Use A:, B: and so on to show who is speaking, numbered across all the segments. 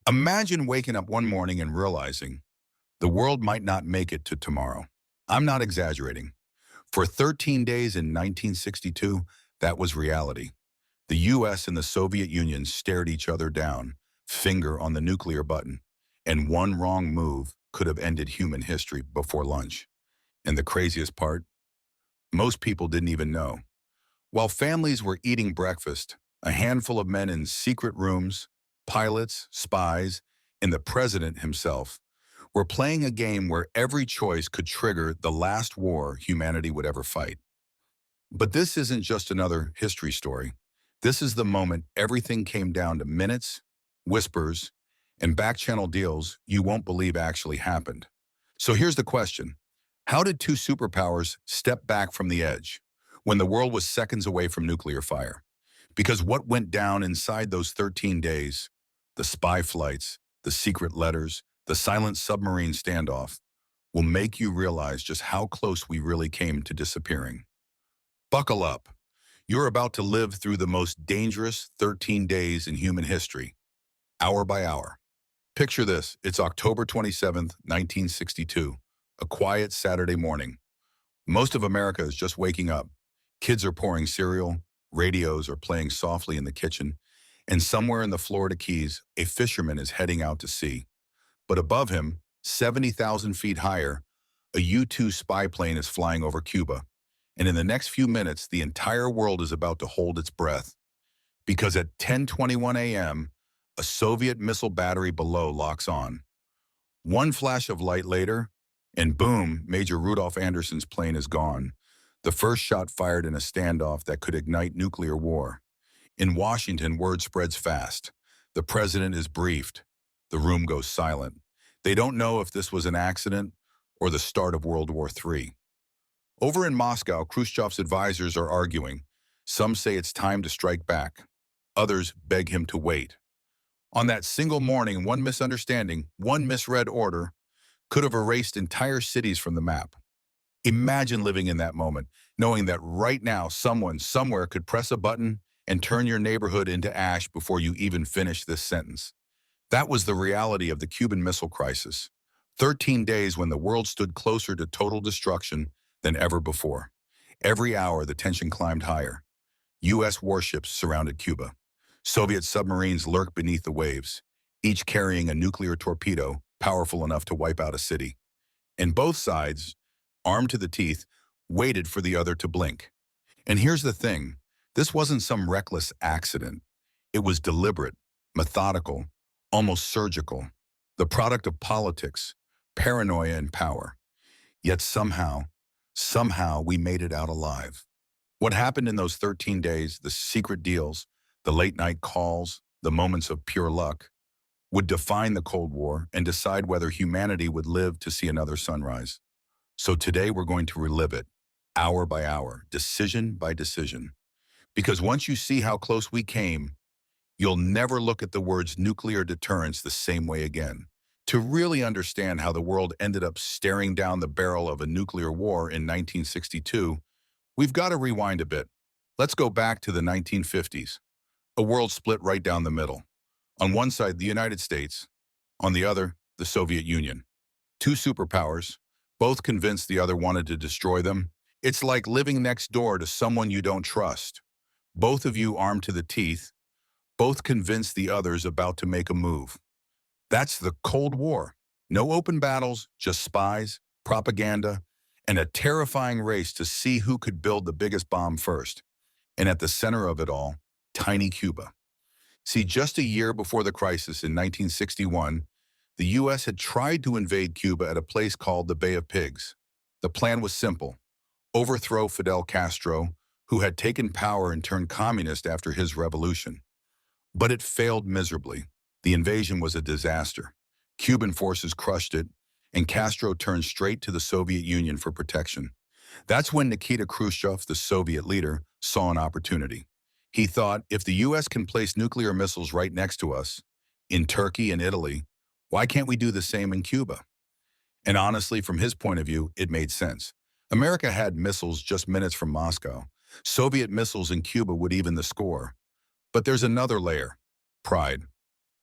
A: Imagine waking up one morning and realizing the world might not make it to tomorrow. I'm not exaggerating. For 13 days in 1962, that was reality. The US and the Soviet Union stared each other down, finger on the nuclear button, and one wrong move could have ended human history before lunch. And the craziest part? Most people didn't even know. While families were eating breakfast, a handful of men in secret rooms, pilots, spies, and the president himself were playing a game where every choice could trigger the last war humanity would ever fight. But this isn't just another history story. This is the moment everything came down to minutes, whispers, and back-channel deals you won't believe actually happened. So here's the question. How did two superpowers step back from the edge when the world was seconds away from nuclear fire? Because what went down inside those 13 days, the spy flights, the secret letters, the silent submarine standoff, will make you realize just how close we really came to disappearing. Buckle up. You're about to live through the most dangerous 13 days in human history, hour by hour. Picture this. It's October 27th, 1962, a quiet Saturday morning. Most of America is just waking up. Kids are pouring cereal, radios are playing softly in the kitchen, and somewhere in the Florida Keys, a fisherman is heading out to sea. But above him, 70,000 feet higher, a U-2 spy plane is flying over Cuba. And in the next few minutes, the entire world is about to hold its breath. Because at 10:21 a.m., a Soviet missile battery below locks on. One flash of light later, and boom, Major Rudolph Anderson's plane is gone. The first shot fired in a standoff that could ignite nuclear war. In Washington, word spreads fast. The president is briefed. The room goes silent. They don't know if this was an accident or the start of World War III. Over in Moscow, Khrushchev's advisors are arguing. Some say it's time to strike back. Others beg him to wait. On that single morning, one misunderstanding, one misread order, could have erased entire cities from the map. Imagine living in that moment, knowing that right now someone somewhere could press a button and turn your neighborhood into ash before you even finish this sentence. That was the reality of the Cuban Missile Crisis. 13 days when the world stood closer to total destruction than ever before. Every hour, the tension climbed higher. U.S. warships surrounded Cuba. Soviet submarines lurked beneath the waves, each carrying a nuclear torpedo powerful enough to wipe out a city. And both sides, armed to the teeth, waited for the other to blink. And here's the thing. This wasn't some reckless accident. It was deliberate, methodical, almost surgical, the product of politics, paranoia, and power. Yet somehow we made it out alive. What happened in those 13 days, the secret deals, the late-night calls, the moments of pure luck, would define the Cold War and decide whether humanity would live to see another sunrise. So today we're going to relive it, hour by hour, decision by decision. Because once you see how close we came, you'll never look at the words nuclear deterrence the same way again. To really understand how the world ended up staring down the barrel of a nuclear war in 1962, we've got to rewind a bit. Let's go back to the 1950s. A world split right down the middle. On one side, the United States. On the other, the Soviet Union. Two superpowers, both convinced the other wanted to destroy them. It's like living next door to someone you don't trust. Both of you armed to the teeth, both convinced the other's about to make a move. That's the Cold War. No open battles, just spies, propaganda, and a terrifying race to see who could build the biggest bomb first. And at the center of it all, tiny Cuba. See, just a year before the crisis in 1961, the U.S. had tried to invade Cuba at a place called the Bay of Pigs. The plan was simple: overthrow Fidel Castro, who had taken power and turned communist after his revolution. But it failed miserably. The invasion was a disaster. Cuban forces crushed it, and Castro turned straight to the Soviet Union for protection. That's when Nikita Khrushchev, the Soviet leader, saw an opportunity. He thought, if the U.S. can place nuclear missiles right next to us, in Turkey and Italy, why can't we do the same in Cuba? And honestly, from his point of view, it made sense. America had missiles just minutes from Moscow. Soviet missiles in Cuba would even the score. But there's another layer: pride.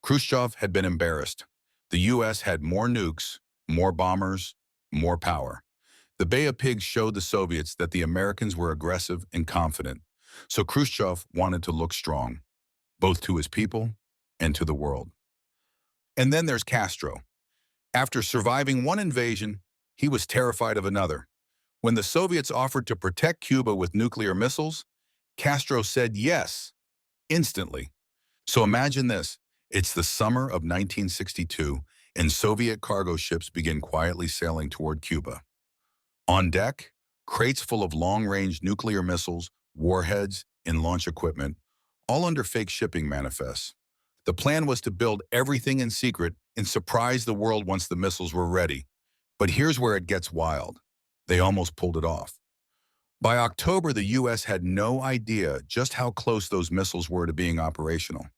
A: Khrushchev had been embarrassed. The U.S. had more nukes, more bombers, more power. The Bay of Pigs showed the Soviets that the Americans were aggressive and confident. So Khrushchev wanted to look strong, both to his people and to the world. And then there's Castro. After surviving one invasion, he was terrified of another. When the Soviets offered to protect Cuba with nuclear missiles, Castro said yes, instantly. So imagine this. It's the summer of 1962, and Soviet cargo ships begin quietly sailing toward Cuba. On deck, crates full of long-range nuclear missiles, warheads, and launch equipment, all under fake shipping manifests. The plan was to build everything in secret and surprise the world once the missiles were ready. But here's where it gets wild. They almost pulled it off. By October, the U.S. had no idea just how close those missiles were to being operational.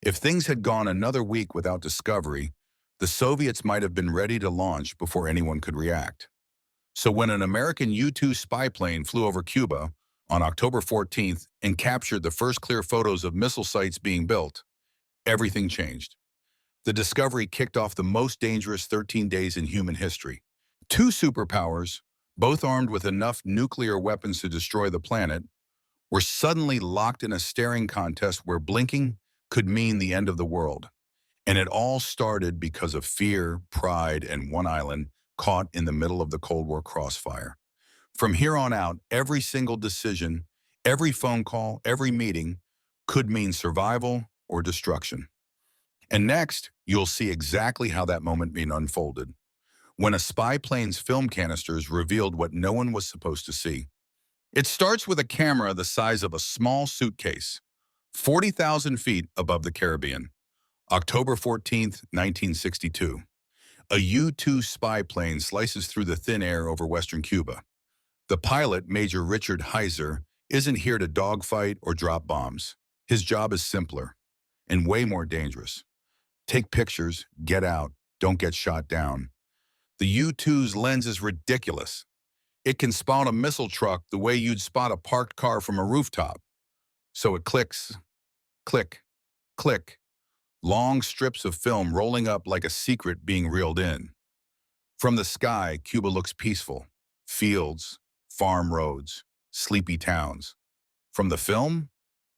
A: If things had gone another week without discovery, the Soviets might have been ready to launch before anyone could react. So when an American U-2 spy plane flew over Cuba on October 14th and captured the first clear photos of missile sites being built, everything changed. The discovery kicked off the most dangerous 13 days in human history. Two superpowers, both armed with enough nuclear weapons to destroy the planet, were suddenly locked in a staring contest where blinking could mean the end of the world. And it all started because of fear, pride, and one island caught in the middle of the Cold War crossfire. From here on out, every single decision, every phone call, every meeting could mean survival or destruction. And next, you'll see exactly how that moment being unfolded. When a spy plane's film canisters revealed what no one was supposed to see. It starts with a camera the size of a small suitcase, 40,000 feet above the Caribbean. October 14th, 1962. A U-2 spy plane slices through the thin air over western Cuba. The pilot, Major Richard Heiser, isn't here to dogfight or drop bombs. His job is simpler and way more dangerous. Take pictures, get out, don't get shot down. The U-2's lens is ridiculous. It can spot a missile truck the way you'd spot a parked car from a rooftop. So it clicks, click, click, long strips of film rolling up like a secret being reeled in. From the sky, Cuba looks peaceful. Fields, farm roads, sleepy towns. From the film,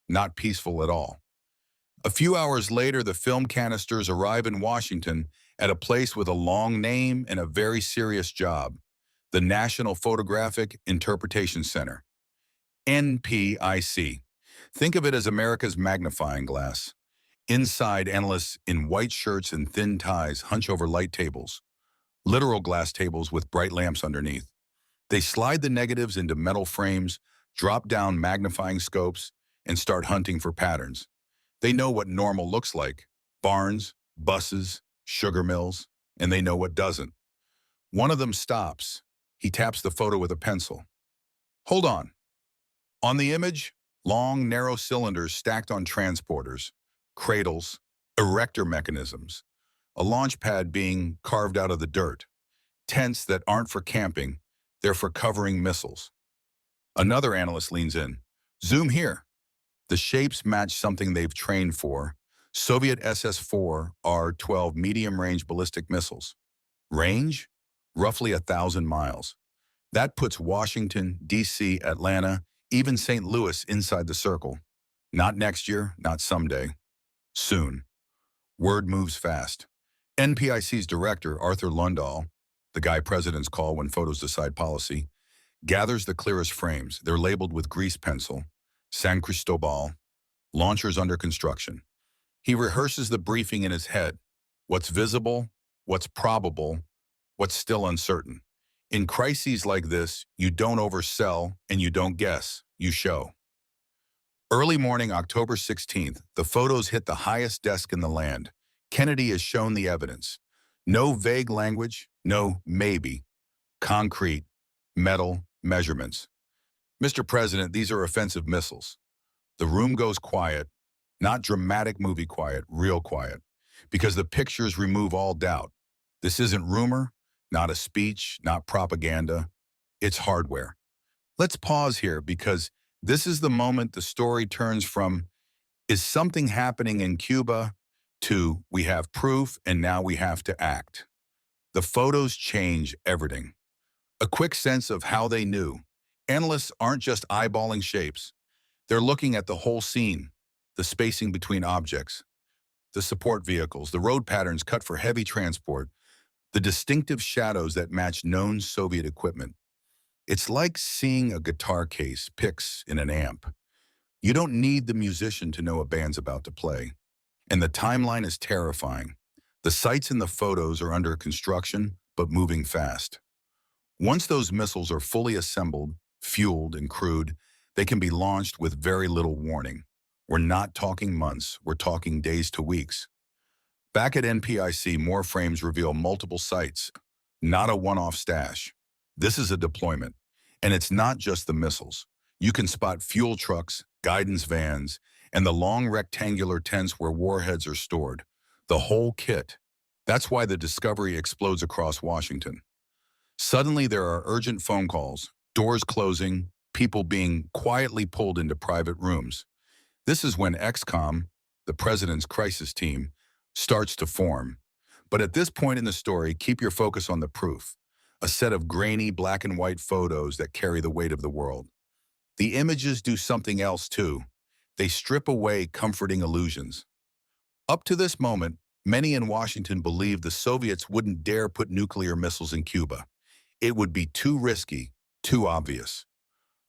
A: not peaceful at all. A few hours later, the film canisters arrive in Washington at a place with a long name and a very serious job, the National Photographic Interpretation Center, NPIC. Think of it as America's magnifying glass. Inside, analysts in white shirts and thin ties hunch over light tables, literal glass tables with bright lamps underneath. They slide the negatives into metal frames, drop down magnifying scopes, and start hunting for patterns. They know what normal looks like: barns, buses, sugar mills, and they know what doesn't. One of them stops. He taps the photo with a pencil. Hold on. On the image, long, narrow cylinders stacked on transporters, cradles, erector mechanisms, a launch pad being carved out of the dirt, tents that aren't for camping, they're for covering missiles. Another analyst leans in. Zoom here. The shapes match something they've trained for: Soviet SS-4 R-12 medium-range ballistic missiles. Range? Roughly 1,000 miles. That puts Washington, D.C., Atlanta, even St. Louis inside the circle. Not next year, not someday. Soon. Word moves fast. NPIC's director, Arthur Lundahl, the guy presidents call when photos decide policy, gathers the clearest frames. They're labeled with grease pencil. San Cristobal. Launchers under construction. He rehearses the briefing in his head. What's visible, what's probable, what's still uncertain. In crises like this, you don't oversell and you don't guess, you show. Early morning, October 16th, the photos hit the highest desk in the land. Kennedy has shown the evidence. No vague language, no maybe. Concrete, metal, measurements. Mr. President, these are offensive missiles. The room goes quiet, not dramatic movie quiet, real quiet, because the pictures remove all doubt. This isn't rumor, not a speech, not propaganda. It's hardware. Let's pause here because this is the moment the story turns from, is something happening in Cuba, Two, we have proof and now we have to act. The photos change everything. A quick sense of how they knew. Analysts aren't just eyeballing shapes. They're looking at the whole scene, the spacing between objects, the support vehicles, the road patterns cut for heavy transport, the distinctive shadows that match known Soviet equipment. It's like seeing a guitar case, picks in an amp. You don't need the musician to know a band's about to play. And the timeline is terrifying. The sites in the photos are under construction, but moving fast. Once those missiles are fully assembled, fueled, and crewed, they can be launched with very little warning. We're not talking months, we're talking days to weeks. Back at NPIC, more frames reveal multiple sites, not a one-off stash. This is a deployment, and it's not just the missiles. You can spot fuel trucks, guidance vans, and the long rectangular tents where warheads are stored. The whole kit. That's why the discovery explodes across Washington. Suddenly there are urgent phone calls, doors closing, people being quietly pulled into private rooms. This is when XCOM, the president's crisis team, starts to form. But at this point in the story, keep your focus on the proof, a set of grainy black and white photos that carry the weight of the world. The images do something else too. They strip away comforting illusions. Up to this moment, many in Washington believed the Soviets wouldn't dare put nuclear missiles in Cuba. It would be too risky, too obvious.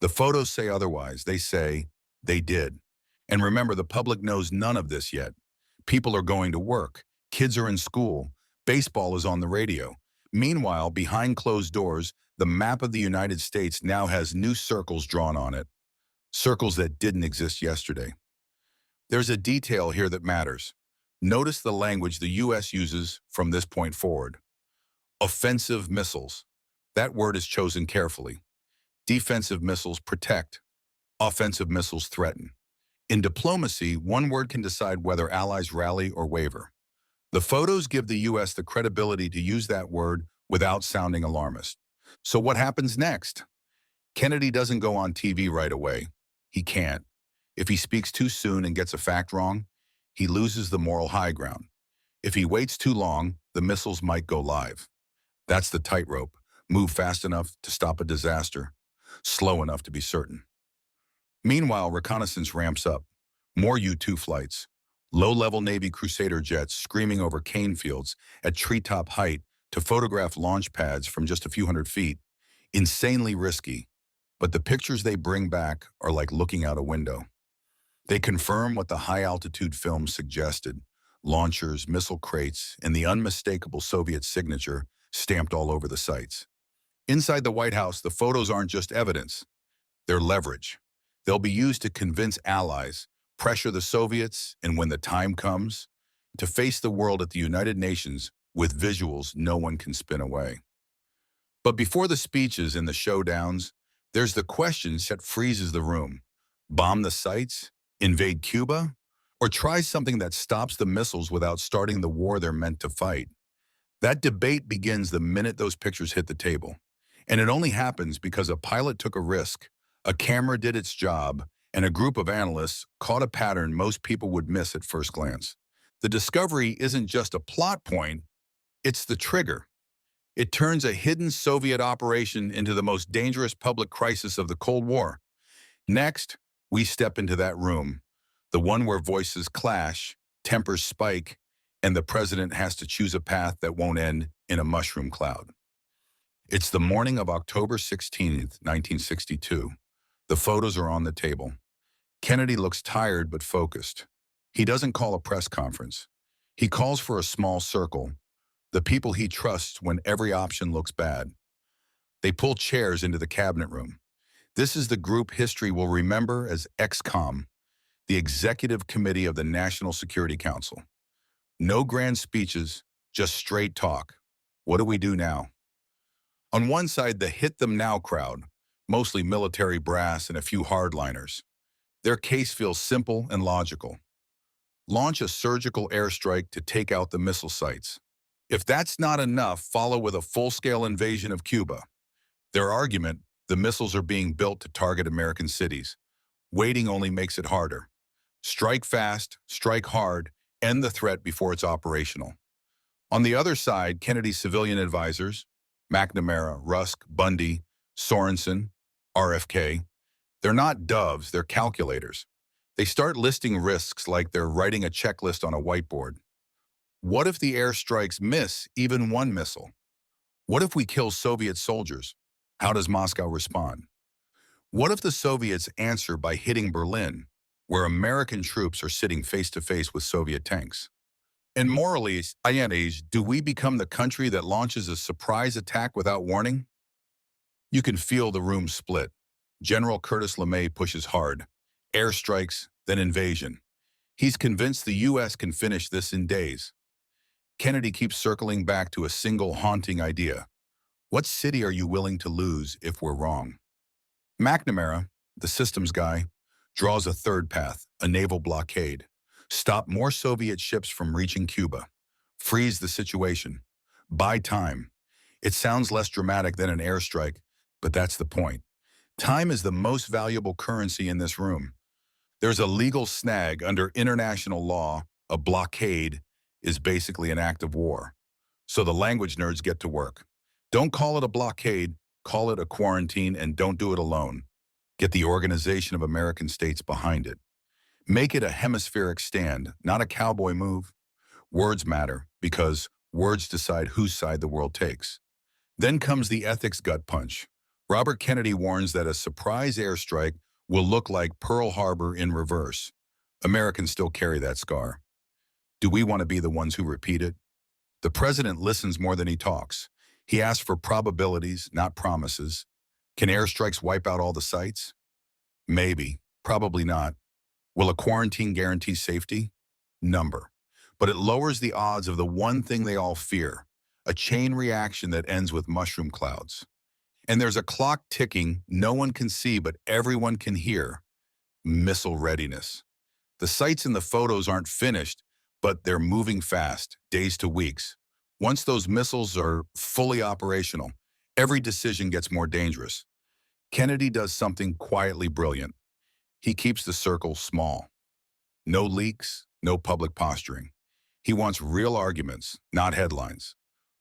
A: The photos say otherwise. They say they did. And remember, the public knows none of this yet. People are going to work. Kids are in school. Baseball is on the radio. Meanwhile, behind closed doors, the map of the United States now has new circles drawn on it. Circles that didn't exist yesterday. There's a detail here that matters. Notice the language the U.S. uses from this point forward. Offensive missiles. That word is chosen carefully. Defensive missiles protect. Offensive missiles threaten. In diplomacy, one word can decide whether allies rally or waver. The photos give the U.S. the credibility to use that word without sounding alarmist. So what happens next? Kennedy doesn't go on TV right away. He can't. If he speaks too soon and gets a fact wrong, he loses the moral high ground. If he waits too long, the missiles might go live. That's the tightrope. Move fast enough to stop a disaster, slow enough to be certain. Meanwhile, reconnaissance ramps up. More U-2 flights. Low-level Navy Crusader jets screaming over cane fields at treetop height to photograph launch pads from just a few hundred feet. Insanely risky. But the pictures they bring back are like looking out a window. They confirm what the high-altitude film suggested. Launchers, missile crates, and the unmistakable Soviet signature stamped all over the sites. Inside the White House, the photos aren't just evidence. They're leverage. They'll be used to convince allies, pressure the Soviets, and when the time comes, to face the world at the United Nations with visuals no one can spin away. But before the speeches and the showdowns, there's the question that freezes the room. Bomb the sites? Invade Cuba? Or try something that stops the missiles without starting the war they're meant to fight? That debate begins the minute those pictures hit the table. And it only happens because a pilot took a risk, a camera did its job, and a group of analysts caught a pattern most people would miss at first glance. The discovery isn't just a plot point, it's the trigger. It turns a hidden Soviet operation into the most dangerous public crisis of the Cold War. Next, we step into that room, the one where voices clash, tempers spike, and the president has to choose a path that won't end in a mushroom cloud. It's the morning of October 16th, 1962. The photos are on the table. Kennedy looks tired but focused. He doesn't call a press conference. He calls for a small circle, the people he trusts when every option looks bad. They pull chairs into the cabinet room. This is the group history will remember as XCOM, the Executive Committee of the National Security Council. No grand speeches, just straight talk. What do we do now? On one side, the hit them now crowd, mostly military brass and a few hardliners. Their case feels simple and logical. Launch a surgical airstrike to take out the missile sites. If that's not enough, follow with a full-scale invasion of Cuba. Their argument, the missiles are being built to target American cities. Waiting only makes it harder. Strike fast, strike hard, End the threat before it's operational. On the other side, Kennedy's civilian advisors, McNamara, Rusk, Bundy, Sorensen, RFK, they're not doves, they're calculators. They start listing risks like they're writing a checklist on a whiteboard. What if the airstrikes miss even one missile? What if we kill Soviet soldiers? How does Moscow respond? What if the Soviets answer by hitting Berlin, where American troops are sitting face-to-face with Soviet tanks? And morally, do we become the country that launches a surprise attack without warning? You can feel the room split. General Curtis LeMay pushes hard. Airstrikes, then invasion. He's convinced the U.S. can finish this in days. Kennedy keeps circling back to a single haunting idea. What city are you willing to lose if we're wrong? McNamara, the systems guy, draws a third path, a naval blockade. Stop more Soviet ships from reaching Cuba. Freeze the situation. Buy time. It sounds less dramatic than an airstrike, but that's the point. Time is the most valuable currency in this room. There's a legal snag under international law. A blockade is basically an act of war. So the language nerds get to work. Don't call it a blockade, call it a quarantine, and don't do it alone. Get the Organization of American States behind it. Make it a hemispheric stand, not a cowboy move. Words matter because words decide whose side the world takes. Then comes the ethics gut punch. Robert Kennedy warns that a surprise airstrike will look like Pearl Harbor in reverse. Americans still carry that scar. Do we want to be the ones who repeat it? The president listens more than he talks. He asks for probabilities, not promises. Can airstrikes wipe out all the sites? Maybe, probably not. Will a quarantine guarantee safety? Number. But it lowers the odds of the one thing they all fear, a chain reaction that ends with mushroom clouds. And there's a clock ticking no one can see but everyone can hear. Missile readiness. The sites in the photos aren't finished, but they're moving fast, days to weeks. Once those missiles are fully operational, every decision gets more dangerous. Kennedy does something quietly brilliant. He keeps the circle small. No leaks, no public posturing. He wants real arguments, not headlines.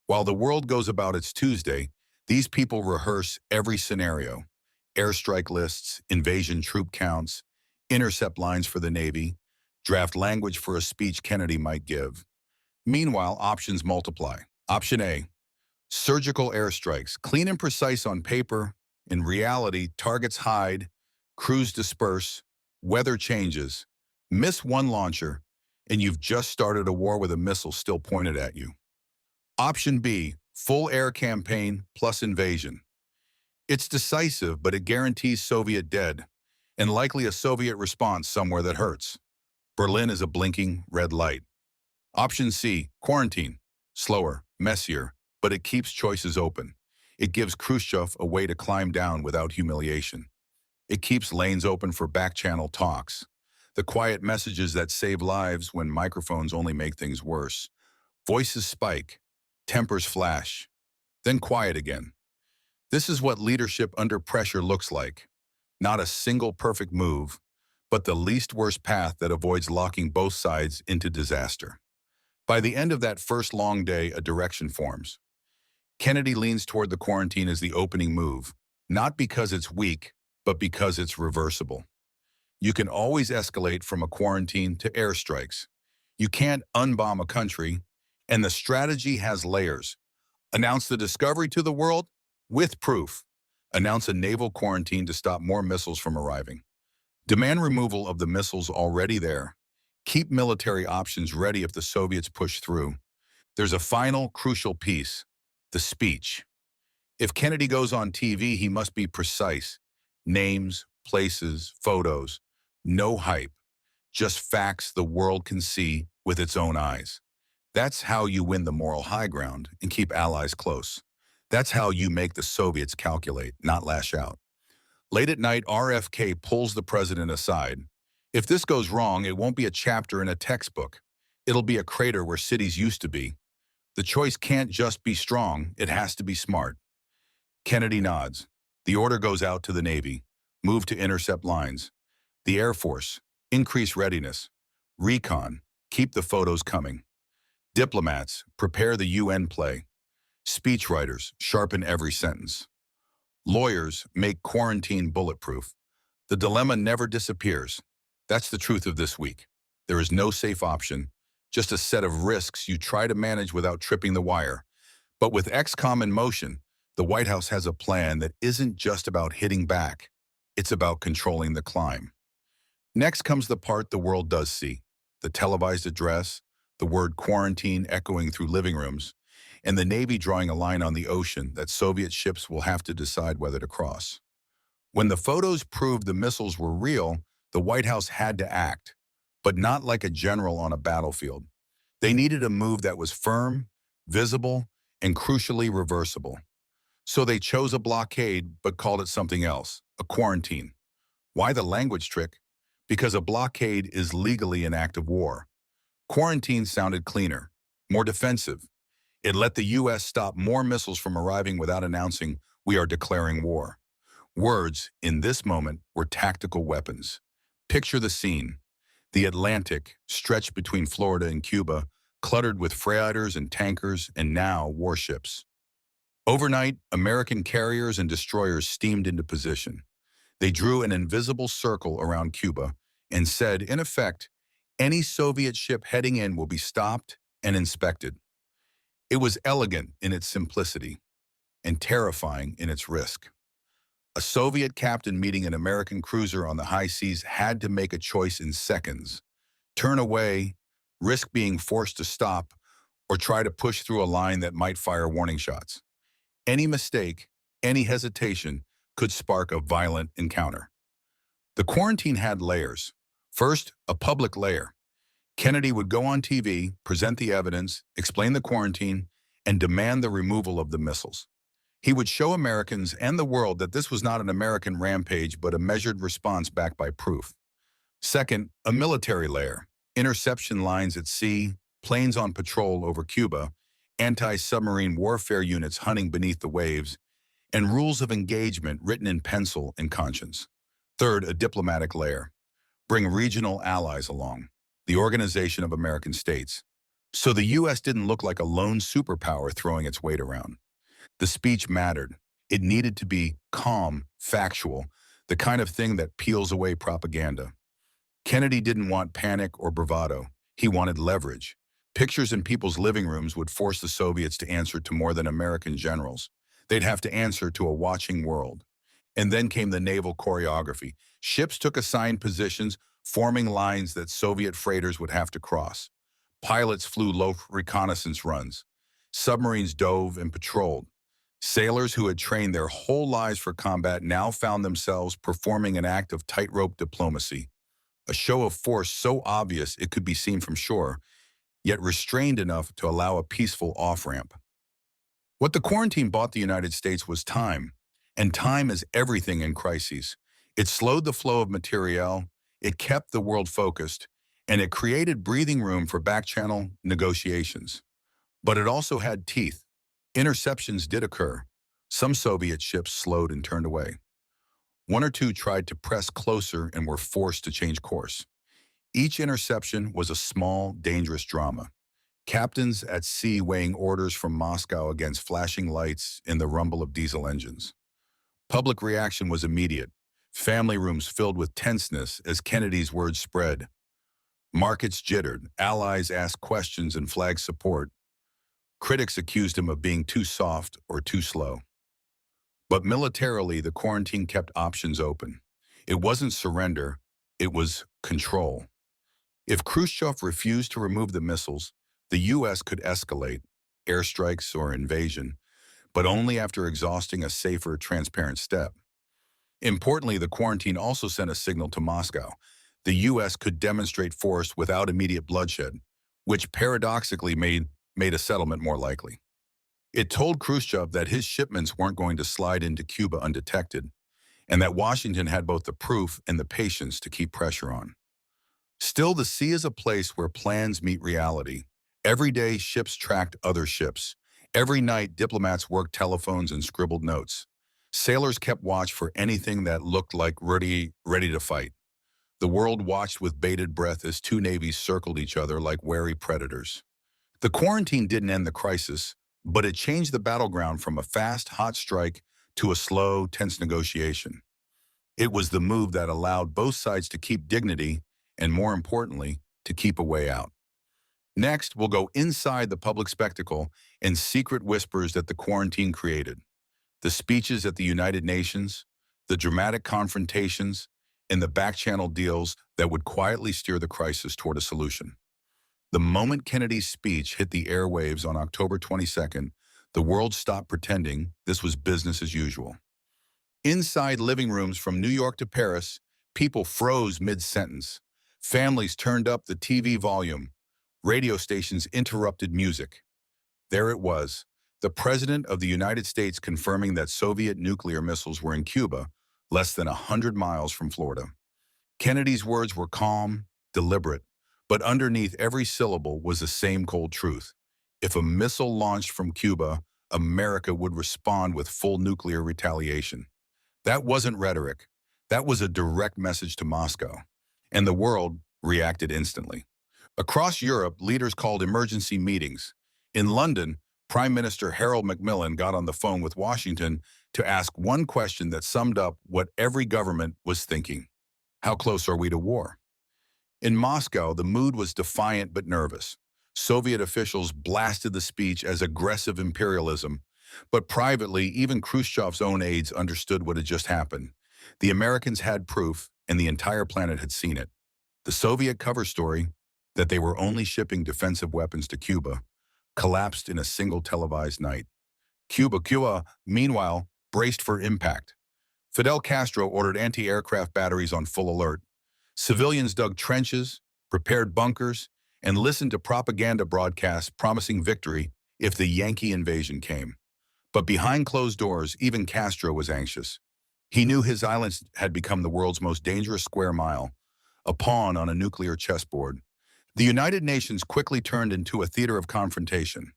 A: While the world goes about its Tuesday, these people rehearse every scenario. Airstrike lists, invasion troop counts, intercept lines for the Navy, draft language for a speech Kennedy might give. Meanwhile, options multiply. Option A, surgical airstrikes, clean and precise on paper. In reality, targets hide, crews disperse, weather changes. Miss one launcher, and you've just started a war with a missile still pointed at you. Option B, full air campaign plus invasion. It's decisive, but it guarantees Soviet dead, and likely a Soviet response somewhere that hurts. Berlin is a blinking red light. Option C, quarantine. Slower, messier, but it keeps choices open. It gives Khrushchev a way to climb down without humiliation. It keeps lanes open for back-channel talks. The quiet messages that save lives when microphones only make things worse. Voices spike, tempers flash, then quiet again. This is what leadership under pressure looks like. Not a single perfect move, but the least worst path that avoids locking both sides into disaster. By the end of that first long day, a direction forms. Kennedy leans toward the quarantine as the opening move, not because it's weak, but because it's reversible. You can always escalate from a quarantine to airstrikes. You can't unbomb a country, and the strategy has layers. Announce the discovery to the world with proof. Announce a naval quarantine to stop more missiles from arriving. Demand removal of the missiles already there. Keep military options ready if the Soviets push through. There's a final, crucial piece, the speech. If Kennedy goes on TV, he must be precise. Names, places, photos. No hype. Just facts the world can see with its own eyes. That's how you win the moral high ground and keep allies close. That's how you make the Soviets calculate, not lash out. Late at night, RFK pulls the president aside. If this goes wrong, it won't be a chapter in a textbook. It'll be a crater where cities used to be. The choice can't just be strong, it has to be smart. Kennedy nods. The order goes out to the Navy. Move to intercept lines. The Air Force. Increase readiness. Recon. keep the photos coming. Diplomats, prepare the UN play. Speechwriters, sharpen every sentence. Lawyers, make quarantine bulletproof. The dilemma never disappears. That's the truth of this week. There is no safe option, just a set of risks you try to manage without tripping the wire. But with XCOM in motion, the White House has a plan that isn't just about hitting back. It's about controlling the climb. Next comes the part the world does see, the televised address, the word quarantine echoing through living rooms, and the Navy drawing a line on the ocean that Soviet ships will have to decide whether to cross. When the photos proved the missiles were real, the White House had to act, but not like a general on a battlefield. They needed a move that was firm, visible, and crucially reversible. So they chose a blockade but called it something else, a quarantine. Why the language trick? Because a blockade is legally an act of war. Quarantine sounded cleaner, more defensive. It let the U.S. stop more missiles from arriving without announcing, "We are declaring war." Words, in this moment, were tactical weapons. Picture the scene. The Atlantic, stretched between Florida and Cuba, cluttered with freighters and tankers and now warships. Overnight, American carriers and destroyers steamed into position. They drew an invisible circle around Cuba and said, in effect, any Soviet ship heading in will be stopped and inspected. It was elegant in its simplicity and terrifying in its risk. A Soviet captain meeting an American cruiser on the high seas had to make a choice in seconds. Turn away, risk being forced to stop, or try to push through a line that might fire warning shots. Any mistake, any hesitation could spark a violent encounter. The quarantine had layers. First, a public layer. Kennedy would go on TV, present the evidence, explain the quarantine, and demand the removal of the missiles. He would show Americans and the world that this was not an American rampage but a measured response backed by proof. Second, a military layer. Interception lines at sea, planes on patrol over Cuba, anti-submarine warfare units hunting beneath the waves, and rules of engagement written in pencil and conscience. Third, a diplomatic layer. Bring regional allies along, the Organization of American States. So the U.S. didn't look like a lone superpower throwing its weight around. The speech mattered. It needed to be calm, factual, the kind of thing that peels away propaganda. Kennedy didn't want panic or bravado. He wanted leverage. Pictures in people's living rooms would force the Soviets to answer to more than American generals. They'd have to answer to a watching world. And then came the naval choreography. Ships took assigned positions, forming lines that Soviet freighters would have to cross. Pilots flew low reconnaissance runs. Submarines dove and patrolled. Sailors who had trained their whole lives for combat now found themselves performing an act of tightrope diplomacy, a show of force so obvious it could be seen from shore, yet restrained enough to allow a peaceful off-ramp. What the quarantine bought the United States was time, and time is everything in crises. It slowed the flow of materiel, it kept the world focused, and it created breathing room for back-channel negotiations. But it also had teeth. Interceptions did occur. Some Soviet ships slowed and turned away. One or two tried to press closer and were forced to change course. Each interception was a small, dangerous drama. Captains at sea weighing orders from Moscow against flashing lights in the rumble of diesel engines. Public reaction was immediate. Family rooms filled with tenseness as Kennedy's words spread. Markets jittered. Allies asked questions and flagged support. Critics accused him of being too soft or too slow. But militarily, the quarantine kept options open. It wasn't surrender, it was control. If Khrushchev refused to remove the missiles, the U.S. could escalate, airstrikes or invasion, but only after exhausting a safer, transparent step. Importantly, the quarantine also sent a signal to Moscow. The U.S. could demonstrate force without immediate bloodshed, which paradoxically made a settlement more likely. It told Khrushchev that his shipments weren't going to slide into Cuba undetected, and that Washington had both the proof and the patience to keep pressure on. Still, the sea is a place where plans meet reality. Every day, ships tracked other ships. Every night, diplomats worked telephones and scribbled notes. Sailors kept watch for anything that looked like ready to fight. The world watched with bated breath as two navies circled each other like wary predators. The quarantine didn't end the crisis, but it changed the battleground from a fast, hot strike to a slow, tense negotiation. It was the move that allowed both sides to keep dignity and, more importantly, to keep a way out. Next, we'll go inside the public spectacle and secret whispers that the quarantine created. The speeches at the United Nations, the dramatic confrontations, and the back-channel deals that would quietly steer the crisis toward a solution. The moment Kennedy's speech hit the airwaves on October 22nd, the world stopped pretending this was business as usual. Inside living rooms from New York to Paris, people froze mid-sentence. Families turned up the TV volume. Radio stations interrupted music. There it was, the President of the United States confirming that Soviet nuclear missiles were in Cuba, less than 100 miles from Florida. Kennedy's words were calm, deliberate, but underneath every syllable was the same cold truth. If a missile launched from Cuba, America would respond with full nuclear retaliation. That wasn't rhetoric. That was a direct message to Moscow. And the world reacted instantly. Across Europe, leaders called emergency meetings. In London, Prime Minister Harold Macmillan got on the phone with Washington to ask one question that summed up what every government was thinking. How close are we to war? In Moscow, the mood was defiant but nervous. Soviet officials blasted the speech as aggressive imperialism, but privately, even Khrushchev's own aides understood what had just happened. The Americans had proof, and the entire planet had seen it. The Soviet cover story, that they were only shipping defensive weapons to Cuba, collapsed in a single televised night. Cuba, meanwhile, braced for impact. Fidel Castro ordered anti-aircraft batteries on full alert. Civilians dug trenches, prepared bunkers, and listened to propaganda broadcasts promising victory if the Yankee invasion came. But behind closed doors, even Castro was anxious. He knew his island had become the world's most dangerous square mile, a pawn on a nuclear chessboard. The United Nations quickly turned into a theater of confrontation.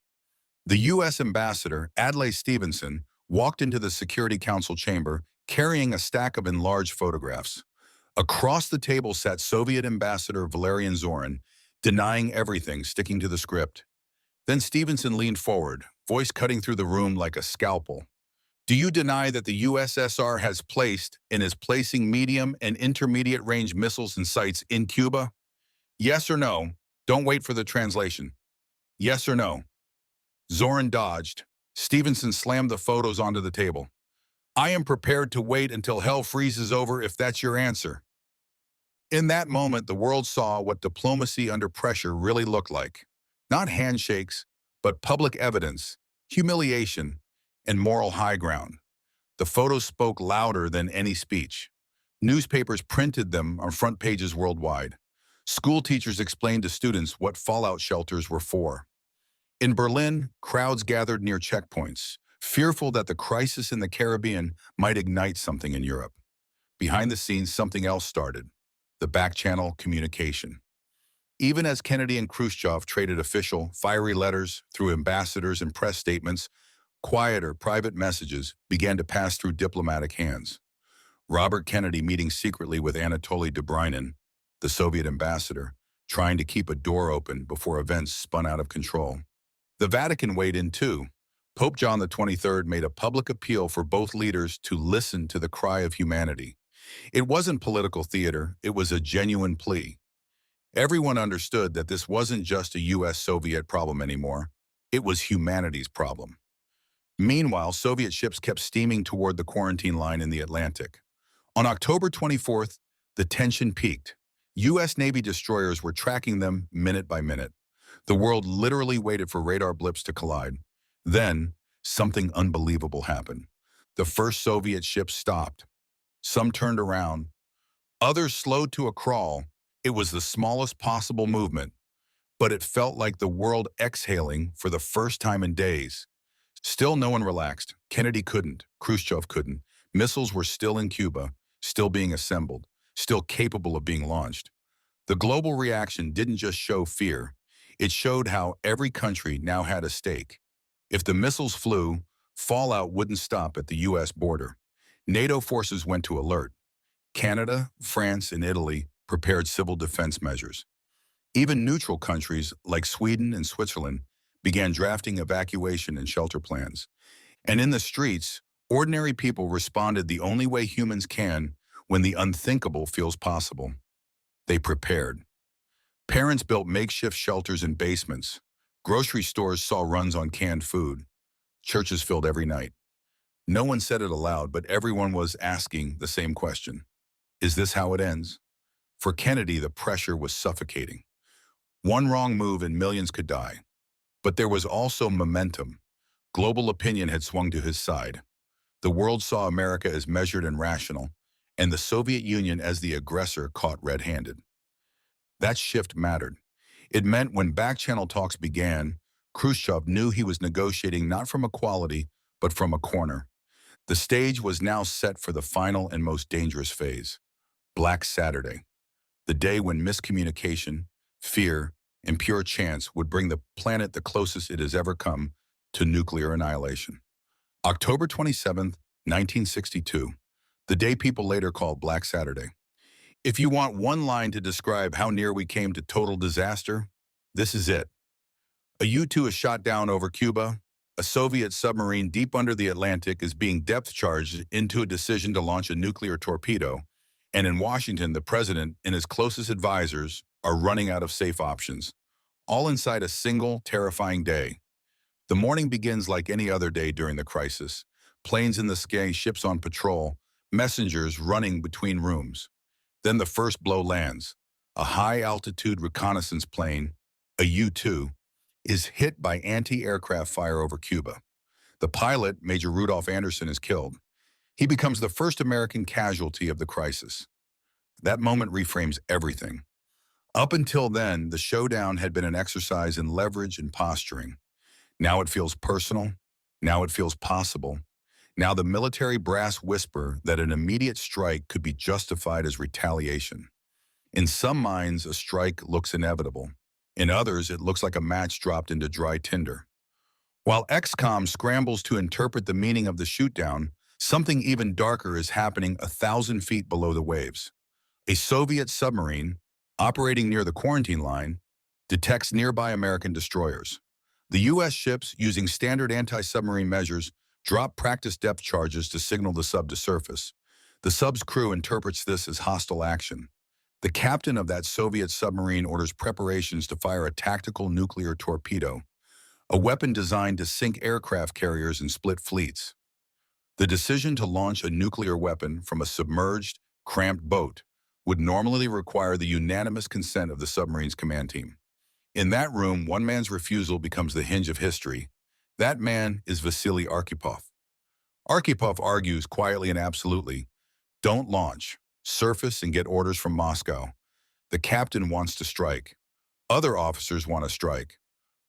A: The U.S. ambassador, Adlai Stevenson, walked into the Security Council chamber carrying a stack of enlarged photographs. Across the table sat Soviet Ambassador Valerian Zorin, denying everything, sticking to the script. Then Stevenson leaned forward, voice cutting through the room like a scalpel. Do you deny that the USSR has placed and is placing medium and intermediate range missiles and sites in Cuba? Yes or no? Don't wait for the translation. Yes or no? Zorin dodged. Stevenson slammed the photos onto the table. I am prepared to wait until hell freezes over if that's your answer. In that moment, the world saw what diplomacy under pressure really looked like. Not handshakes, but public evidence, humiliation, and moral high ground. The photos spoke louder than any speech. Newspapers printed them on front pages worldwide. School teachers explained to students what fallout shelters were for. In Berlin, crowds gathered near checkpoints, fearful that the crisis in the Caribbean might ignite something in Europe. Behind the scenes, something else started: the back-channel communication. Even as Kennedy and Khrushchev traded official, fiery letters through ambassadors and press statements, quieter, private messages began to pass through diplomatic hands. Robert Kennedy meeting secretly with Anatoly Dobrynin, the Soviet ambassador, trying to keep a door open before events spun out of control. The Vatican weighed in too. Pope John XXIII made a public appeal for both leaders to listen to the cry of humanity. It wasn't political theater, it was a genuine plea. Everyone understood that this wasn't just a US-Soviet problem anymore. It was humanity's problem. Meanwhile, Soviet ships kept steaming toward the quarantine line in the Atlantic. On October 24th, the tension peaked. U.S. Navy destroyers were tracking them minute by minute. The world literally waited for radar blips to collide. Then, something unbelievable happened. The first Soviet ships stopped. Some turned around. Others slowed to a crawl. It was the smallest possible movement, but it felt like the world exhaling for the first time in days. Still, no one relaxed. Kennedy couldn't. Khrushchev couldn't. Missiles were still in Cuba, still being assembled, still capable of being launched. The global reaction didn't just show fear. It showed how every country now had a stake. If the missiles flew, fallout wouldn't stop at the U.S. border. NATO forces went to alert. Canada, France, and Italy prepared civil defense measures. Even neutral countries like Sweden and Switzerland began drafting evacuation and shelter plans. And in the streets, ordinary people responded the only way humans can when the unthinkable feels possible. They prepared. Parents built makeshift shelters in basements. Grocery stores saw runs on canned food. Churches filled every night. No one said it aloud, but everyone was asking the same question. Is this how it ends? For Kennedy, the pressure was suffocating. One wrong move and millions could die. But there was also momentum. Global opinion had swung to his side. The world saw America as measured and rational, and the Soviet Union as the aggressor caught red-handed. That shift mattered. It meant when back-channel talks began, Khrushchev knew he was negotiating not from equality, but from a corner. The stage was now set for the final and most dangerous phase, Black Saturday, the day when miscommunication, fear, and pure chance would bring the planet the closest it has ever come to nuclear annihilation. October 27, 1962, the day people later called Black Saturday. If you want one line to describe how near we came to total disaster, this is it. A U-2 is shot down over Cuba. A Soviet submarine deep under the Atlantic is being depth-charged into a decision to launch a nuclear torpedo. And in Washington, the president and his closest advisors are running out of safe options, all inside a single, terrifying day. The morning begins like any other day during the crisis. Planes in the sky, ships on patrol, messengers running between rooms. Then the first blow lands. A high-altitude reconnaissance plane, a U-2, is hit by anti-aircraft fire over Cuba. The pilot, Major Rudolph Anderson, is killed. He becomes the first American casualty of the crisis. That moment reframes everything. Up until then, the showdown had been an exercise in leverage and posturing. Now it feels personal. Now it feels possible. Now the military brass whisper that an immediate strike could be justified as retaliation. In some minds, a strike looks inevitable. In others, it looks like a match dropped into dry tinder. While XCOM scrambles to interpret the meaning of the shootdown, something even darker is happening 1,000 feet below the waves. A Soviet submarine, operating near the quarantine line, detects nearby American destroyers. The U.S. ships, using standard anti-submarine measures, drop practice depth charges to signal the sub to surface. The sub's crew interprets this as hostile action. The captain of that Soviet submarine orders preparations to fire a tactical nuclear torpedo, a weapon designed to sink aircraft carriers and split fleets. The decision to launch a nuclear weapon from a submerged, cramped boat would normally require the unanimous consent of the submarine's command team. In that room, one man's refusal becomes the hinge of history. That man is Vasily Arkhipov. Arkhipov argues quietly and absolutely, don't launch. Surface and get orders from Moscow. The captain wants to strike. Other officers want to strike.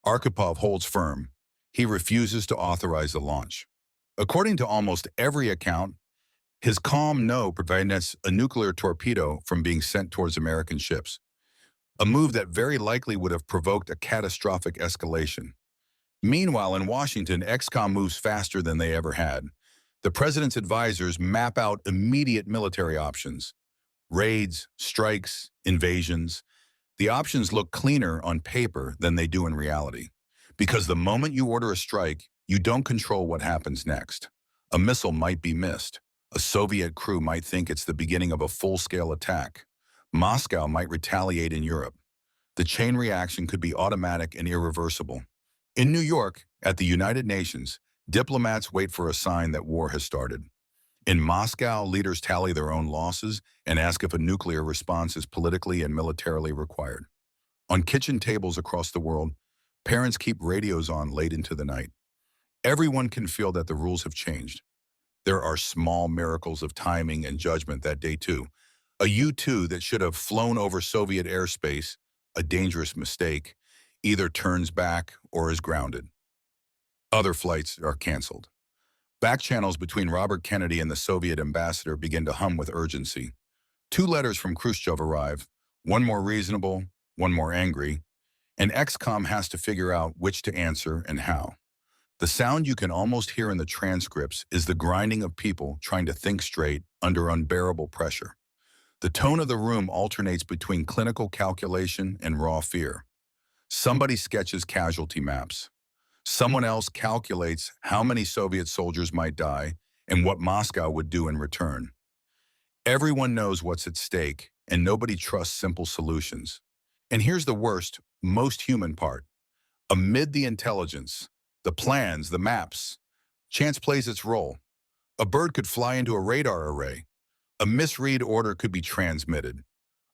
A: Arkhipov holds firm. He refuses to authorize the launch. According to almost every account, his calm no prevents a nuclear torpedo from being sent towards American ships, a move that very likely would have provoked a catastrophic escalation. Meanwhile, in Washington, XCOM moves faster than they ever had. The president's advisors map out immediate military options. Raids, strikes, invasions. The options look cleaner on paper than they do in reality. Because the moment you order a strike, you don't control what happens next. A missile might be missed. A Soviet crew might think it's the beginning of a full-scale attack. Moscow might retaliate in Europe. The chain reaction could be automatic and irreversible. In New York, at the United Nations, diplomats wait for a sign that war has started. In Moscow, leaders tally their own losses and ask if a nuclear response is politically and militarily required. On kitchen tables across the world, parents keep radios on late into the night. Everyone can feel that the rules have changed. There are small miracles of timing and judgment that day too. A U-2 that should have flown over Soviet airspace, a dangerous mistake, either turns back or is grounded. Other flights are canceled. Back channels between Robert Kennedy and the Soviet ambassador begin to hum with urgency. 2 letters from Khrushchev arrive, one more reasonable, one more angry, and XCOM has to figure out which to answer and how. The sound you can almost hear in the transcripts is the grinding of people trying to think straight under unbearable pressure. The tone of the room alternates between clinical calculation and raw fear. Somebody sketches casualty maps. Someone else calculates how many Soviet soldiers might die and what Moscow would do in return. Everyone knows what's at stake, and nobody trusts simple solutions. And here's the worst, most human part. Amid the intelligence, the plans, the maps, chance plays its role. A bird could fly into a radar array. A misread order could be transmitted.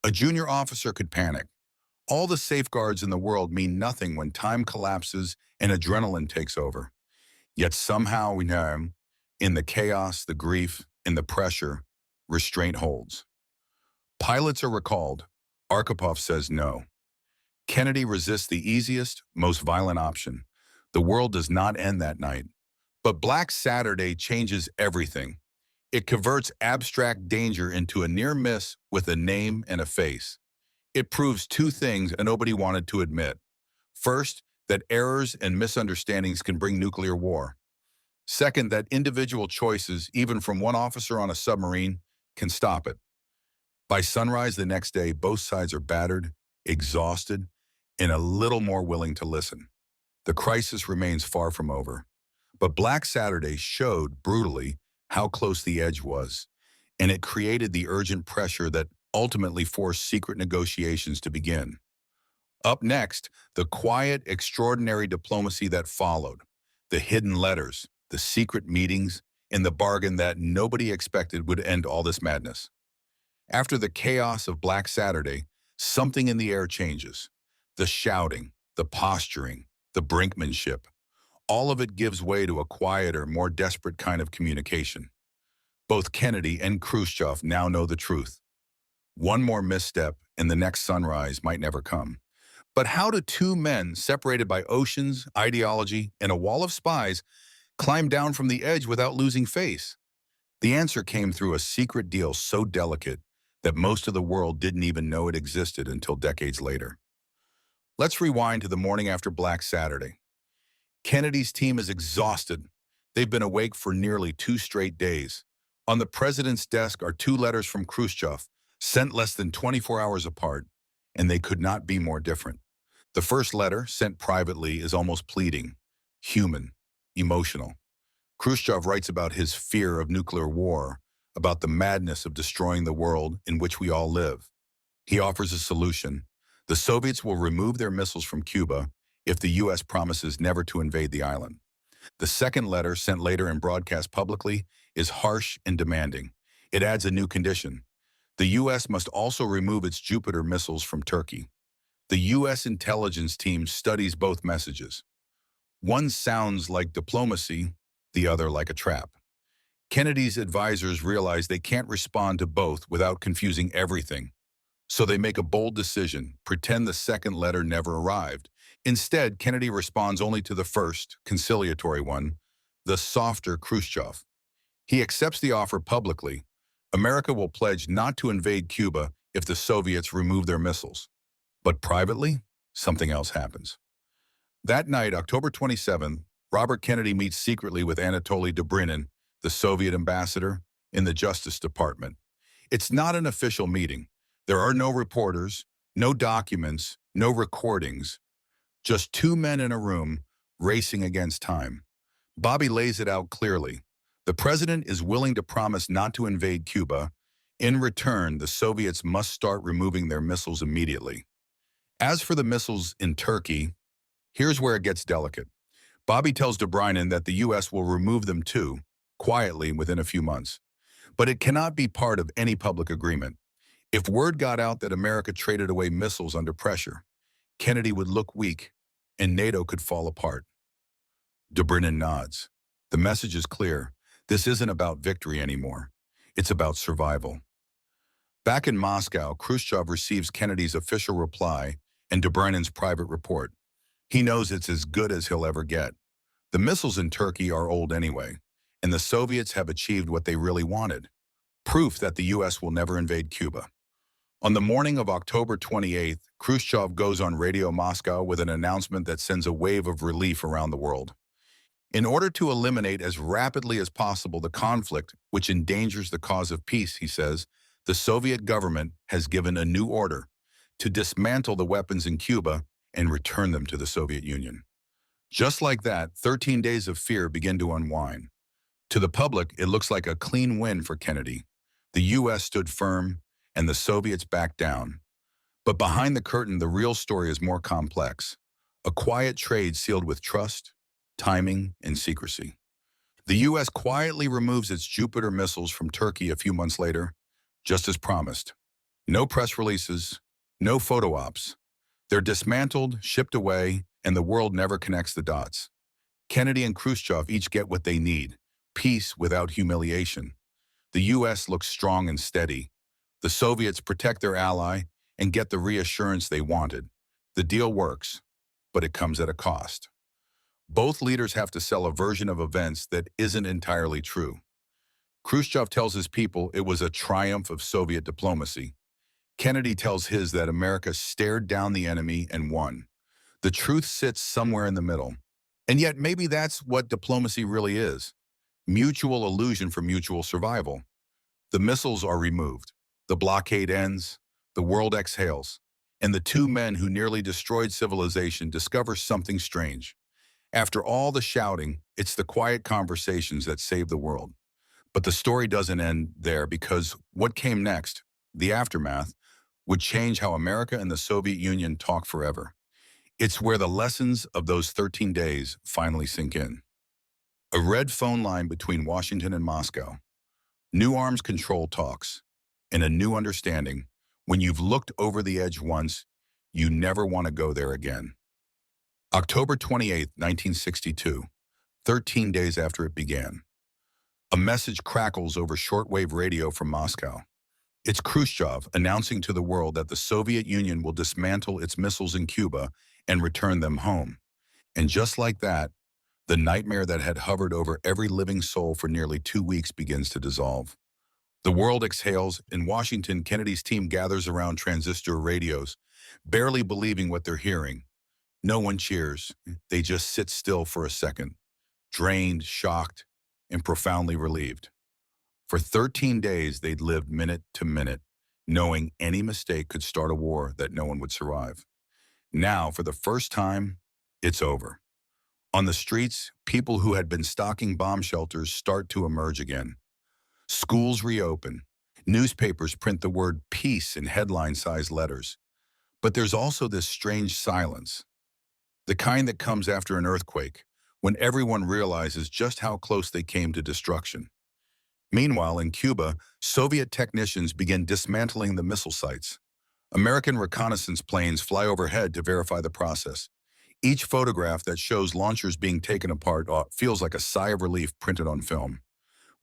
A: A junior officer could panic. All the safeguards in the world mean nothing when time collapses and adrenaline takes over. Yet somehow we know, in the chaos, the grief, and the pressure, restraint holds. Pilots are recalled. Arkhipov says no. Kennedy resists the easiest, most violent option. The world does not end that night. But Black Saturday changes everything. It converts abstract danger into a near miss with a name and a face. It proves two things nobody wanted to admit. First, that errors and misunderstandings can bring nuclear war. Second, that individual choices, even from one officer on a submarine, can stop it. By sunrise the next day, both sides are battered, exhausted, and a little more willing to listen. The crisis remains far from over. But Black Saturday showed, brutally, how close the edge was, and it created the urgent pressure that ultimately forced secret negotiations to begin. Up next, the quiet, extraordinary diplomacy that followed, the hidden letters, the secret meetings, and the bargain that nobody expected would end all this madness. After the chaos of Black Saturday, something in the air changes. The shouting, the posturing, the brinkmanship, all of it gives way to a quieter, more desperate kind of communication. Both Kennedy and Khrushchev now know the truth. One more misstep and the next sunrise might never come. But how do two men separated by oceans, ideology, and a wall of spies climb down from the edge without losing face? The answer came through a secret deal so delicate that most of the world didn't even know it existed until decades later. Let's rewind to the morning after Black Saturday. Kennedy's team is exhausted. They've been awake for nearly 2 straight days. On the president's desk are 2 letters from Khrushchev, sent less than 24 hours apart, and they could not be more different. The first letter, sent privately, is almost pleading, human, emotional. Khrushchev writes about his fear of nuclear war, about the madness of destroying the world in which we all live. He offers a solution. The Soviets will remove their missiles from Cuba if the U.S. promises never to invade the island. The second letter, sent later and broadcast publicly, is harsh and demanding. It adds a new condition. The U.S. must also remove its Jupiter missiles from Turkey. The U.S. intelligence team studies both messages. One sounds like diplomacy, the other like a trap. Kennedy's advisors realize they can't respond to both without confusing everything. So they make a bold decision, pretend the second letter never arrived. Instead, Kennedy responds only to the first, conciliatory one, the softer Khrushchev. He accepts the offer publicly. America will pledge not to invade Cuba if the Soviets remove their missiles. But privately, something else happens. That night, October 27th, Robert Kennedy meets secretly with Anatoly Dobrynin, the Soviet ambassador, in the Justice Department. It's not an official meeting. There are no reporters, no documents, no recordings. Just 2 men in a room, racing against time. Bobby lays it out clearly. The president is willing to promise not to invade Cuba. In return, the Soviets must start removing their missiles immediately. As for the missiles in Turkey, here's where it gets delicate. Bobby tells Dobrynin that the U.S. will remove them too, quietly within a few months. But it cannot be part of any public agreement. If word got out that America traded away missiles under pressure, Kennedy would look weak, and NATO could fall apart. Dobrynin nods. The message is clear. This isn't about victory anymore. It's about survival. Back in Moscow, Khrushchev receives Kennedy's official reply and Dobrynin's private report. He knows it's as good as he'll ever get. The missiles in Turkey are old anyway, and the Soviets have achieved what they really wanted, proof that the U.S. will never invade Cuba. On the morning of October 28th, Khrushchev goes on Radio Moscow with an announcement that sends a wave of relief around the world. In order to eliminate as rapidly as possible the conflict which endangers the cause of peace, he says, The Soviet government has given a new order to dismantle the weapons in Cuba and return them to the Soviet Union. Just like that, 13 days of fear begin to unwind. To the public, it looks like a clean win for Kennedy. The U.S. stood firm, and the Soviets backed down. But behind the curtain, the real story is more complex. A quiet trade sealed with trust, timing, and secrecy. The U.S. quietly removes its Jupiter missiles from Turkey a few months later, just as promised. No press releases, no photo ops. They're dismantled, shipped away, and the world never connects the dots. Kennedy and Khrushchev each get what they need, peace without humiliation. The U.S. looks strong and steady. The Soviets protect their ally and get the reassurance they wanted. The deal works, but it comes at a cost. Both leaders have to sell a version of events that isn't entirely true. Khrushchev tells his people it was a triumph of Soviet diplomacy. Kennedy tells his that America stared down the enemy and won. The truth sits somewhere in the middle. And yet maybe that's what diplomacy really is. Mutual illusion for mutual survival. The missiles are removed. The blockade ends. The world exhales. And the two men who nearly destroyed civilization discover something strange. After all the shouting, it's the quiet conversations that save the world. But the story doesn't end there, because what came next, the aftermath, would change how America and the Soviet Union talk forever. It's where the lessons of those 13 days finally sink in. A red phone line between Washington and Moscow. New arms control talks. And a new understanding. When you've looked over the edge once, you never want to go there again. October 28, 1962, 13 days after it began. A message crackles over shortwave radio from Moscow. It's Khrushchev announcing to the world that the Soviet Union will dismantle its missiles in Cuba and return them home. And just like that, the nightmare that had hovered over every living soul for nearly 2 weeks begins to dissolve. The world exhales. In Washington, Kennedy's team gathers around transistor radios, barely believing what they're hearing. No one cheers. They just sit still for a second, drained, shocked, and profoundly relieved. For 13 days, they'd lived minute to minute, knowing any mistake could start a war that no one would survive. Now, for the first time, it's over. On the streets, people who had been stocking bomb shelters start to emerge again. Schools reopen. Newspapers print the word peace in headline-sized letters. But there's also this strange silence, the kind that comes after an earthquake, when everyone realizes just how close they came to destruction. Meanwhile, in Cuba, Soviet technicians begin dismantling the missile sites. American reconnaissance planes fly overhead to verify the process. Each photograph that shows launchers being taken apart feels like a sigh of relief printed on film.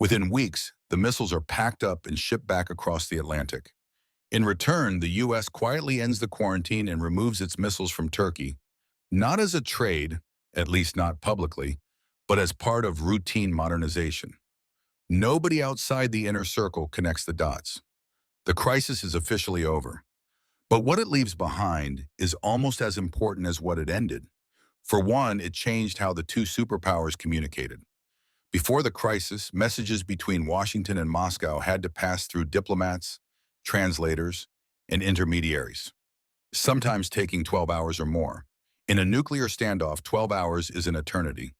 A: Within weeks, the missiles are packed up and shipped back across the Atlantic. In return, the U.S. quietly ends the quarantine and removes its missiles from Turkey, not as a trade, at least not publicly, but as part of routine modernization. Nobody outside the inner circle connects the dots. The crisis is officially over. But what it leaves behind is almost as important as what it ended. For one, it changed how the two superpowers communicated. Before the crisis, messages between Washington and Moscow had to pass through diplomats, translators, and intermediaries, sometimes taking 12 hours or more. In a nuclear standoff, 12 hours is an eternity.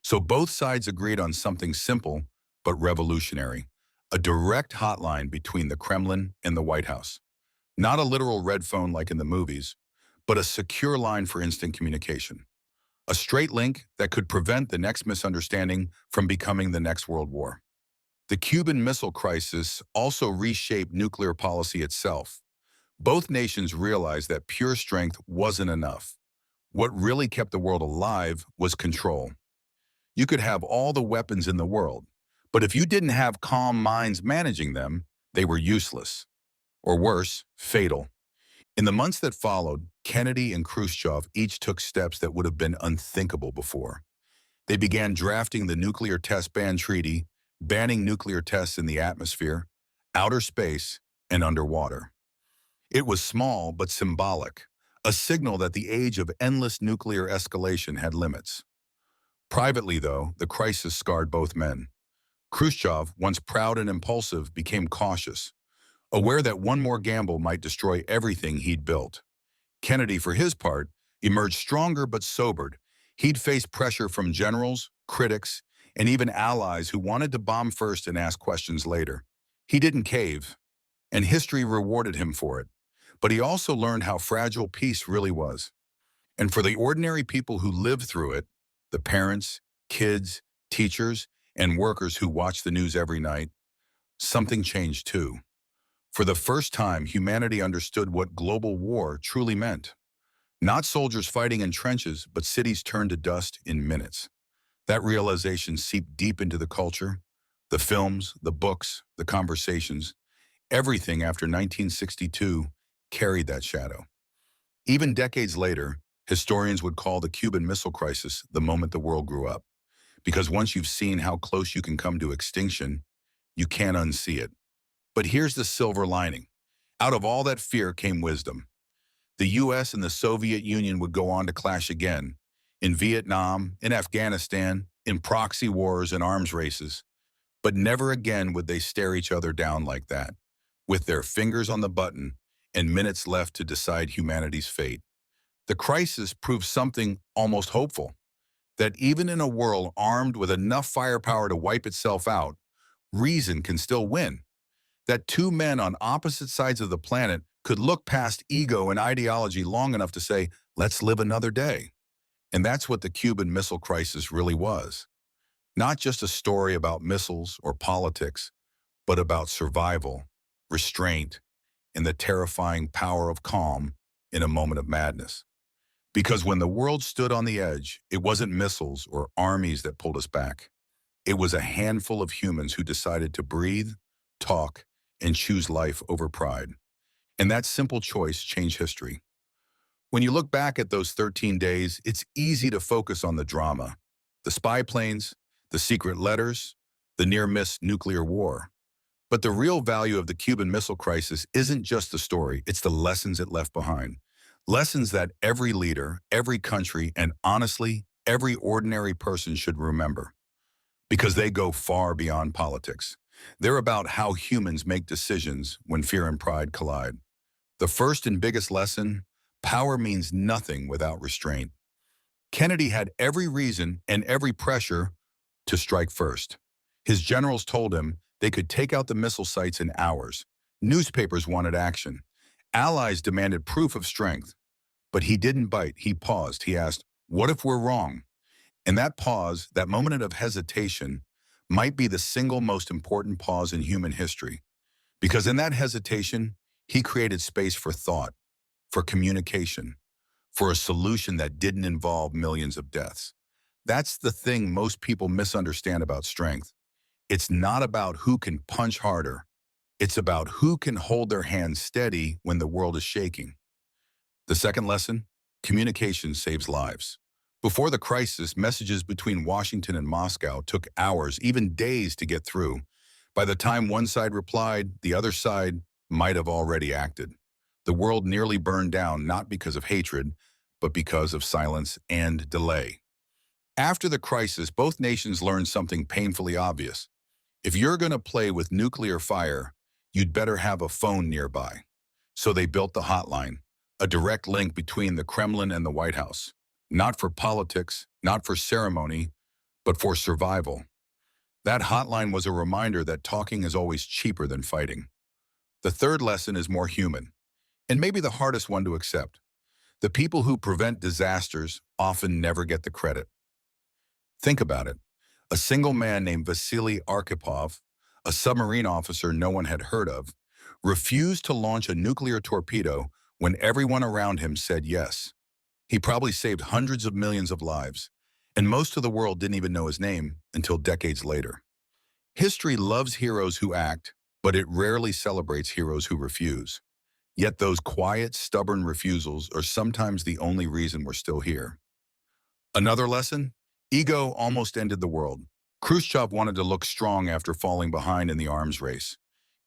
A: So both sides agreed on something simple but revolutionary, a direct hotline between the Kremlin and the White House. Not a literal red phone like in the movies, but a secure line for instant communication. A straight link that could prevent the next misunderstanding from becoming the next World War. The Cuban Missile Crisis also reshaped nuclear policy itself. Both nations realized that pure strength wasn't enough. What really kept the world alive was control. You could have all the weapons in the world, but if you didn't have calm minds managing them, they were useless. Or worse, fatal. In the months that followed, Kennedy and Khrushchev each took steps that would have been unthinkable before. They began drafting the Nuclear Test Ban Treaty, banning nuclear tests in the atmosphere, outer space, and underwater. It was small but symbolic, a signal that the age of endless nuclear escalation had limits. Privately, though, the crisis scarred both men. Khrushchev, once proud and impulsive, became cautious. aware that one more gamble might destroy everything he'd built. Kennedy, for his part, emerged stronger but sobered. He'd faced pressure from generals, critics, and even allies who wanted to bomb first and ask questions later. He didn't cave, and history rewarded him for it. But he also learned how fragile peace really was. And for the ordinary people who lived through it, the parents, kids, teachers, and workers who watched the news every night, something changed too. For the first time, humanity understood what global war truly meant. Not soldiers fighting in trenches, but cities turned to dust in minutes. That realization seeped deep into the culture, the films, the books, the conversations. Everything after 1962 carried that shadow. Even decades later, historians would call the Cuban Missile Crisis the moment the world grew up. Because once you've seen how close you can come to extinction, you can't unsee it. But here's the silver lining. Out of all that fear came wisdom. The US and the Soviet Union would go on to clash again, in Vietnam, in Afghanistan, in proxy wars and arms races. But never again would they stare each other down like that, with their fingers on the button and minutes left to decide humanity's fate. The crisis proved something almost hopeful, that even in a world armed with enough firepower to wipe itself out, reason can still win. That two men on opposite sides of the planet could look past ego and ideology long enough to say, let's live another day. And that's what the Cuban Missile Crisis really was. Not just a story about missiles or politics, but about survival, restraint, and the terrifying power of calm in a moment of madness. Because when the world stood on the edge, it wasn't missiles or armies that pulled us back. It was a handful of humans who decided to breathe, talk, and choose life over pride. And that simple choice changed history. When you look back at those 13 days, it's easy to focus on the drama, the spy planes, the secret letters, the near-miss nuclear war. But the real value of the Cuban Missile Crisis isn't just the story, it's the lessons it left behind. Lessons that every leader, every country, and honestly, every ordinary person should remember. Because they go far beyond politics. They're about how humans make decisions when fear and pride collide. The first and biggest lesson, power means nothing without restraint. Kennedy had every reason and every pressure to strike first. His generals told him they could take out the missile sites in hours. Newspapers wanted action. Allies demanded proof of strength. But he didn't bite. He paused. He asked, what if we're wrong? And that pause, that moment of hesitation, might be the single most important pause in human history. Because in that hesitation, he created space for thought, for communication, for a solution that didn't involve millions of deaths. That's the thing most people misunderstand about strength. It's not about who can punch harder. It's about who can hold their hands steady when the world is shaking. The second lesson, communication saves lives. Before the crisis, messages between Washington and Moscow took hours, even days to get through. By the time one side replied, the other side might have already acted. The world nearly burned down not because of hatred, but because of silence and delay. After the crisis, both nations learned something painfully obvious. If you're going to play with nuclear fire, you'd better have a phone nearby. So they built the hotline, a direct link between the Kremlin and the White House. Not for politics, not for ceremony, but for survival. That hotline was a reminder that talking is always cheaper than fighting. The third lesson is more human, and maybe the hardest one to accept. The people who prevent disasters often never get the credit. Think about it. A single man named Vasily Arkhipov, a submarine officer no one had heard of, refused to launch a nuclear torpedo when everyone around him said yes. He probably saved hundreds of millions of lives, and most of the world didn't even know his name until decades later. History loves heroes who act, but it rarely celebrates heroes who refuse. Yet those quiet, stubborn refusals are sometimes the only reason we're still here. Another lesson? Ego almost ended the world. Khrushchev wanted to look strong after falling behind in the arms race.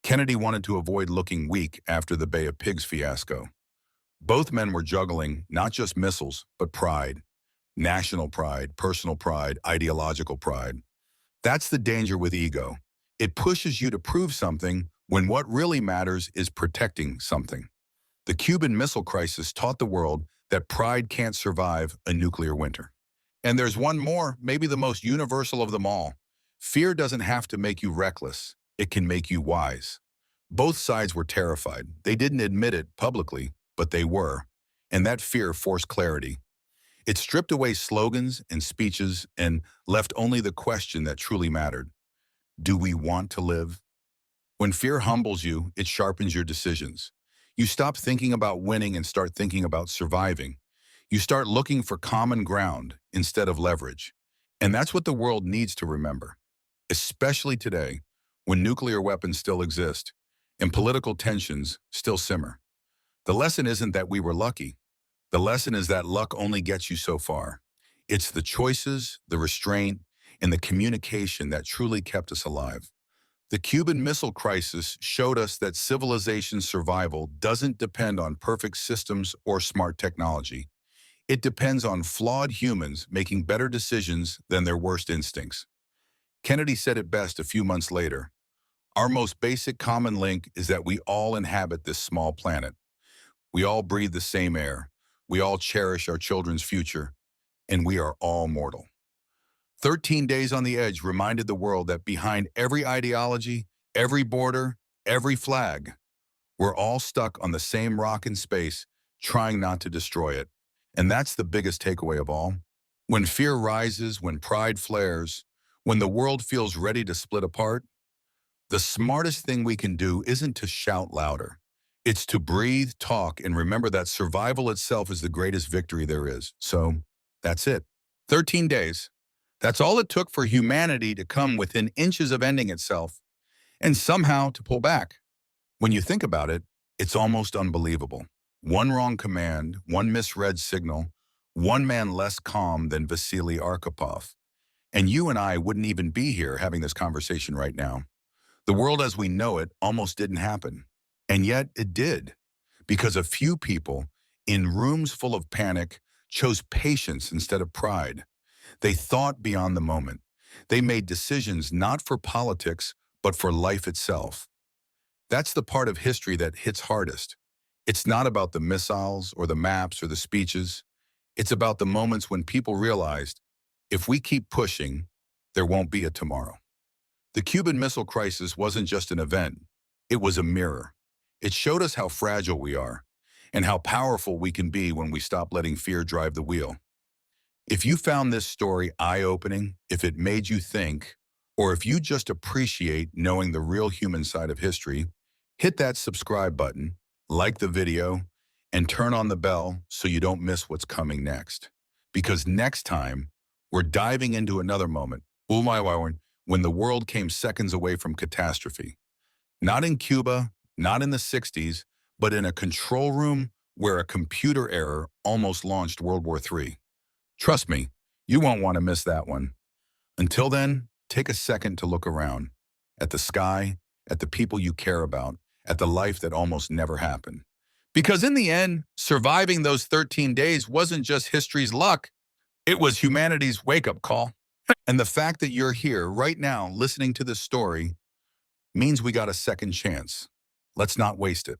A: Kennedy wanted to avoid looking weak after the Bay of Pigs fiasco. Both men were juggling not just missiles, but pride. National pride, personal pride, ideological pride. That's the danger with ego. It pushes you to prove something when what really matters is protecting something. The Cuban Missile Crisis taught the world that pride can't survive a nuclear winter. And there's one more, maybe the most universal of them all. Fear doesn't have to make you reckless. It can make you wise. Both sides were terrified. They didn't admit it publicly, but they were. And that fear forced clarity. It stripped away slogans and speeches and left only the question that truly mattered. Do we want to live? When fear humbles you, it sharpens your decisions. You stop thinking about winning and start thinking about surviving. You start looking for common ground instead of leverage. And that's what the world needs to remember, especially today, when nuclear weapons still exist and political tensions still simmer. The lesson isn't that we were lucky. The lesson is that luck only gets you so far. It's the choices, the restraint, and the communication that truly kept us alive. The Cuban Missile Crisis showed us that civilization's survival doesn't depend on perfect systems or smart technology. It depends on flawed humans making better decisions than their worst instincts. Kennedy said it best a few months later. Our most basic common link is that we all inhabit this small planet. We all breathe the same air. We all cherish our children's future, and we are all mortal. 13 Days on the Edge reminded the world that behind every ideology, every border, every flag, we're all stuck on the same rock in space, trying not to destroy it. And that's the biggest takeaway of all. When fear rises, when pride flares, when the world feels ready to split apart, the smartest thing we can do isn't to shout louder. It's to breathe, talk, and remember that survival itself is the greatest victory there is. So that's it. 13 days. That's all it took for humanity to come within inches of ending itself and somehow to pull back. When you think about it, it's almost unbelievable. One wrong command, one misread signal, one man less calm than Vasily Arkhipov. And you and I wouldn't even be here having this conversation right now. The world as we know it almost didn't happen. And yet it did, because a few people in rooms full of panic chose patience instead of pride. They thought beyond the moment. They made decisions not for politics, but for life itself. That's the part of history that hits hardest. It's not about the missiles or the maps or the speeches. It's about the moments when people realized, if we keep pushing, there won't be a tomorrow. The Cuban Missile Crisis wasn't just an event. It was a mirror. It showed us how fragile we are and how powerful we can be when we stop letting fear drive the wheel. If you found this story eye-opening, if it made you think, or if you just appreciate knowing the real human side of history, hit that subscribe button, like the video, and turn on the bell so you don't miss what's coming next. Because next time, we're diving into another moment, when the world came seconds away from catastrophe. Not in Cuba, not in the 60s, but in a control room where a computer error almost launched World War III. Trust me, you won't want to miss that one. Until then, take a second to look around, at the sky, at the people you care about, at the life that almost never happened. Because in the end, surviving those 13 days wasn't just history's luck, it was humanity's wake-up call. And the fact that you're here right now listening to this story means we got a second chance. Let's not waste it.